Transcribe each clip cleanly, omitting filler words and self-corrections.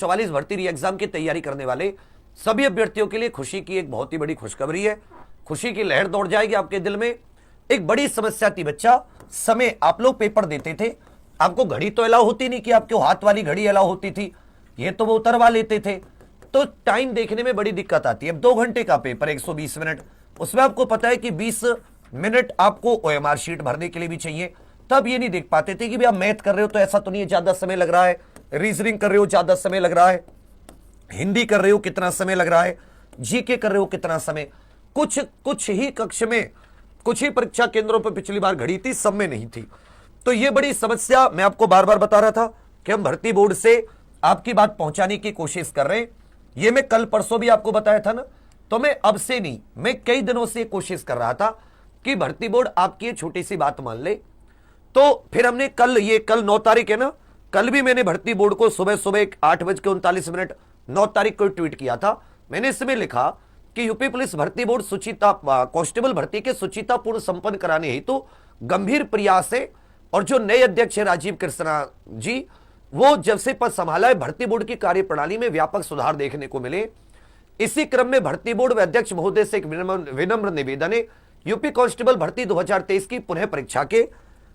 2044 भर्ती री एग्जाम की तैयारी करने वाले सभी अभ्यर्थियों के लिए खुशी की एक बहुत ही बड़ी खुशखबरी है। खुशी की लहर दौड़ जाएगी आपके दिल में। एक बड़ी समस्या थी बच्चा, समय आप लोग पेपर देते थे, आपको घड़ी तो अलाउ होती नहीं कि आपको हाथ वाली घड़ी अलाउ होती थी, ये तो वो उतरवा लेते थे, तो टाइम देखने में बड़ी दिक्कत आती है। अब 2 घंटे का पेपर 120 मिनट, उसमें आपको पता है कि 20 मिनट आपको ओएमआर शीट भरने के लिए भी चाहिए। तब ये नहीं देख पाते थे कि भी आप मैथ कर रहे हो तो ऐसा तो नहीं है ज्यादा समय लग रहा है, रीजनिंग कर रहे हो ज्यादा समय लग रहा है, हिंदी कर रहे हो कितना समय लग रहा है, जीके कर रहे हो कितना समय। कुछ ही कक्ष में, कुछ ही परीक्षा केंद्रों पर पिछली बार घड़ी थी, सब में नहीं थी। तो ये बड़ी समस्या मैं आपको बार बार बता रहा था कि हम भर्ती बोर्ड से आपकी बात पहुंचाने की कोशिश कर रहे हैं। ये मैं कल परसों भी आपको बताया था ना, तो मैं अब से नहीं, मैं कई दिनों से कोशिश कर रहा था कि भर्ती बोर्ड आपकी ये छोटी सी बात मान ले। तो फिर हमने कल 9 तारीख है ना, कल भी मैंने भर्ती बोर्ड को सुबह 8:39 9 तारीख को ट्वीट किया था। मैंने इसमें लिखा कि यूपी पुलिस भर्ती बोर्ड कांस्टेबल भर्ती के सुचितापूर्ण संपन्न कराने हेतु गंभीर प्रयास है, और जो नए अध्यक्ष है राजीव कृष्णा जी, वो जब से पद संभाला है भर्ती बोर्ड की कार्यप्रणाली में व्यापक सुधार देखने को मिले। इसी क्रम में भर्ती बोर्ड व अध्यक्ष महोदय से एक विनम्र निवेदन है, यूपी कांस्टेबल भर्ती 2023 की पुनः परीक्षा के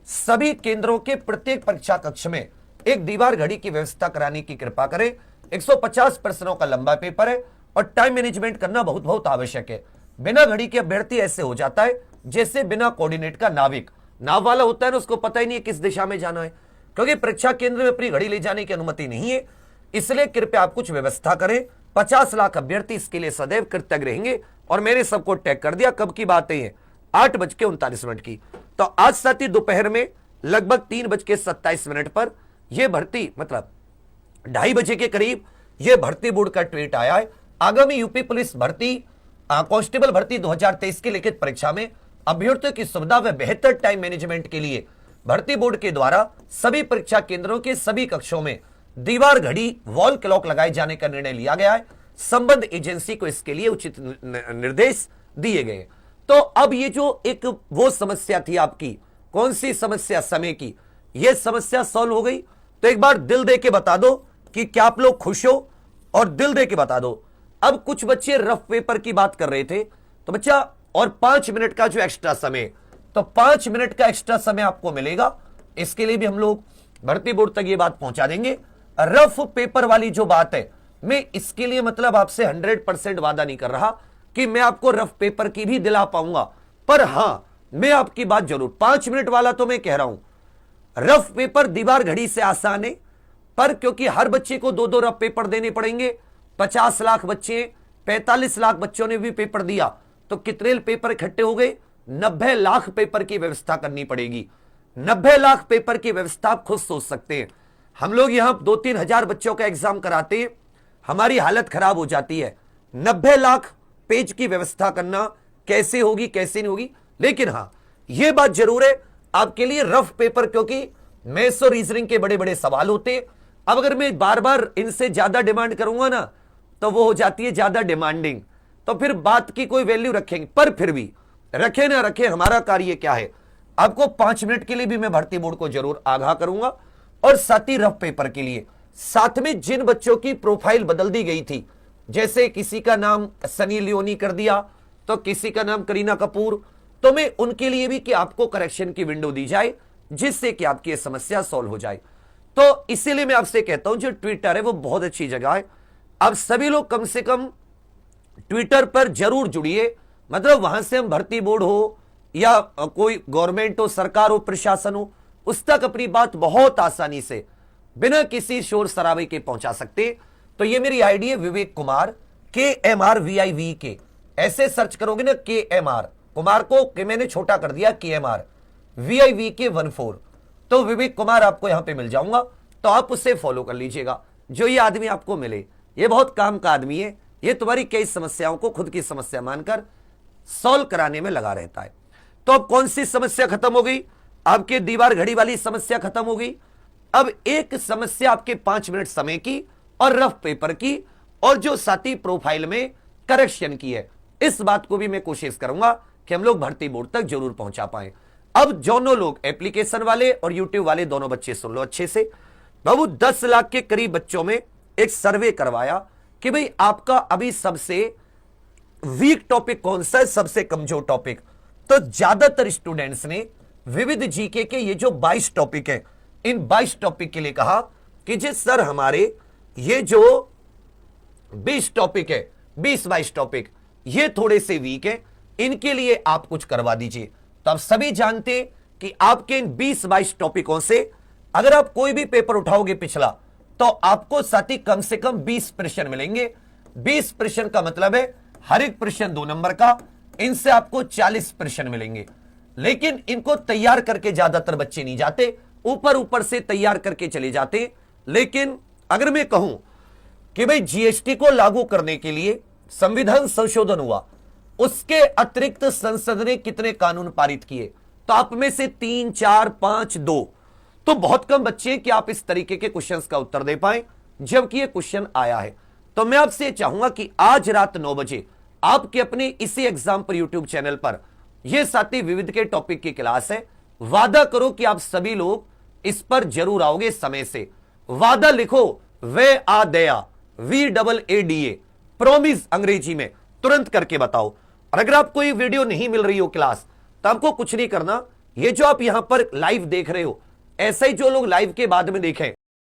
सभी केंद्रों के प्रत्येक परीक्षा कक्ष में एक दीवार घड़ी की व्यवस्था कराने की कृपा करें। 150 प्रश्नों का लंबा पेपर है और टाइम मैनेजमेंट करना बहुत बहुत आवश्यक है। बिना घड़ी के अभ्यर्थी ऐसे हो जाता है जैसे बिना कोऑर्डिनेट का नाविक, नाव वाला होता है ना, उसको पता ही नहीं है किस दिशा में जाना है, क्योंकि परीक्षा केंद्र में अपनी घड़ी ले जाने की अनुमति नहीं है। इसलिए कृपया आप कुछ व्यवस्था करें। 50 लाख अभ्यर्थी इसके लिए सदैव कृतज्ञ रहेंगे। और मैंने सबको टैग कर दिया। कब की बात है ये? 8:39 की। तो आज साथी दोपहर में लगभग 3:27 पर यह भर्ती, मतलब 2:30 बजे के करीब यह भर्ती बोर्ड का ट्वीट आया है। आगामी यूपी पुलिस भर्ती कांस्टेबल भर्ती 2023 की लिखित परीक्षा में अभ्यर्थियों की सुविधा व बेहतर टाइम मैनेजमेंट के लिए भर्ती बोर्ड के द्वारा सभी परीक्षा केंद्रों के सभी कक्षों में दीवार घड़ी वॉल क्लॉक लगाए जाने का निर्णय लिया गया है। संबंध एजेंसी को इसके लिए उचित निर्देश दिए गए। तो अब ये जो एक वो समस्या थी आपकी, कौन सी समस्या? समय की। यह समस्या सॉल्व हो गई। तो एक बार दिल दे के बता दो कि क्या आप लोग खुश हो, और दिल दे के बता दो। अब कुछ बच्चे रफ पेपर की बात कर रहे थे, तो बच्चा और 5 मिनट का जो एक्स्ट्रा समय, तो 5 मिनट का एक्स्ट्रा समय आपको मिलेगा। इसके लिए भी हम लोग भर्ती बोर्ड तक ये बात पहुंचा देंगे। रफ पेपर वाली जो बात है, मैं इसके लिए मतलब आपसे 100% वादा नहीं कर रहा कि मैं आपको रफ पेपर की भी दिला पाऊंगा, पर हां मैं आपकी बात जरूर, 5 मिनट वाला तो मैं कह रहा हूं। रफ पेपर दीवार घड़ी से आसान है, पर क्योंकि हर बच्चे को 2-2 रफ पेपर देने पड़ेंगे, 50 लाख बच्चे, 45 लाख बच्चों ने भी पेपर दिया, तो कितने पेपर इकट्ठे हो गए? 90 लाख पेपर की व्यवस्था करनी पड़ेगी। 90 लाख पेपर की व्यवस्था आप खुद सोच सकते हैं। हम लोग यहां 2-3 हजार बच्चों का एग्जाम कराते हैं, हमारी हालत खराब हो जाती है। 90 लाख पेज की व्यवस्था करना कैसे होगी, कैसे नहीं होगी। लेकिन हां, यह बात जरूर है आपके लिए रफ पेपर, क्योंकि मैथ्स और रीजनिंग के बड़े बड़े सवाल होते हैं। अब अगर मैं बार बार इनसे ज्यादा डिमांड करूंगा ना, तो वो हो जाती है ज्यादा डिमांडिंग, तो फिर बात की कोई वैल्यू रखेंगे। पर फिर भी रखे ना रखे, हमारा कार्य क्या है? आपको 5 मिनट के लिए भी मैं भर्ती बोर्ड को जरूर आगाह करूंगा। और साथ ही रफ पेपर के लिए साथ में जिन बच्चों की प्रोफाइल बदल दी गई थी, जैसे किसी का नाम सनी लियोनी कर दिया, तो किसी का नाम करीना कपूर, तो मैं उनके लिए भी कि आपको करेक्शन की विंडो दी जाए, जिससे कि आपकी यह समस्या सॉल्व हो जाए। तो इसीलिए मैं आपसे कहता हूं, जो ट्विटर है वो बहुत अच्छी जगह है। अब सभी लोग कम से कम ट्विटर पर जरूर जुड़िए। मतलब वहां से हम भर्ती बोर्ड हो या कोई गवर्नमेंट हो, सरकार हो, प्रशासन हो, उस तक अपनी बात बहुत आसानी से बिना किसी शोर शराबे के पहुंचा सकते। तो ये मेरी आईडी है विवेक कुमार, KMRVIVK। ऐसे सर्च करोगे ना KMR, कुमार को मैंने छोटा कर दिया, KMR VIVK14, तो विवेक कुमार आपको यहां पे मिल जाऊंगा। तो आप उससे फॉलो कर लीजिएगा। जो ये आदमी आपको मिले, ये बहुत काम का आदमी है। ये तुम्हारी कई समस्याओं को खुद की समस्या मानकर सॉल्व कराने में लगा रहता है। तो अब कौन सी समस्या खत्म हो गई? आपके दीवार घड़ी वाली समस्या खत्म हो गई। अब एक समस्या आपके 5 मिनट समय की और रफ पेपर की, और जो साथी प्रोफाइल में करेक्शन की है, इस बात को भी मैं कोशिश करूंगा कि हम लोग भर्ती बोर्ड तक जरूर पहुंचा पाए। अब दोनों लोग, एप्लीकेशन वाले और यूट्यूब वाले, दोनों बच्चे सुन लो अच्छे से। बाबू 10 लाख के करीब बच्चों में एक सर्वे करवाया कि भाई आपका अभी सबसे वीक टॉपिक कौन सा है, सबसे कमजोर टॉपिक। तो ज्यादातर स्टूडेंट्स ने विविध जीके के ये जो 22 टॉपिक है, इन 22 टॉपिक के लिए कहा कि जी सर हमारे ये जो 20 टॉपिक है, 20-22 टॉपिक ये थोड़े से वीक है, इनके लिए आप कुछ करवा दीजिए। तो आप सभी जानते कि आपके इन 20-22 टॉपिकों से अगर आप कोई भी पेपर उठाओगे पिछला, तो आपको साथी कम से कम 20 प्रश्न मिलेंगे। 20 प्रश्न का मतलब है हर एक प्रश्न 2 नंबर का, इनसे आपको 40 प्रश्न मिलेंगे। लेकिन इनको तैयार करके ज्यादातर बच्चे नहीं जाते, ऊपर ऊपर से तैयार करके चले जाते। लेकिन अगर मैं कहूं कि भाई जीएसटी को लागू करने के लिए संविधान संशोधन हुआ, उसके अतिरिक्त संसद ने कितने कानून पारित किए, तो आप में से 3, 4, 5, 2 तो बहुत कम बच्चे कि आप इस तरीके के क्वेश्चंस का उत्तर दे पाए जबकि ये क्वेश्चन आया है। तो मैं आपसे चाहूंगा कि आज रात 9 बजे आपके अपने इसी एग्जाम पर यूट्यूब चैनल पर यह साथी विविध के टॉपिक की क्लास है। वादा करो कि आप सभी लोग इस पर जरूर आओगे समय से। वादा लिखो, वे आ दया, VAADA, प्रॉमिस अंग्रेजी में तुरंत करके बताओ। और अगर आपको ये वीडियो नहीं मिल रही हो क्लास, तो आपको कुछ नहीं करना, ये जो आप यहां पर लाइव देख रहे हो, ऐसा ही जो लोग लाइव के बाद में देखें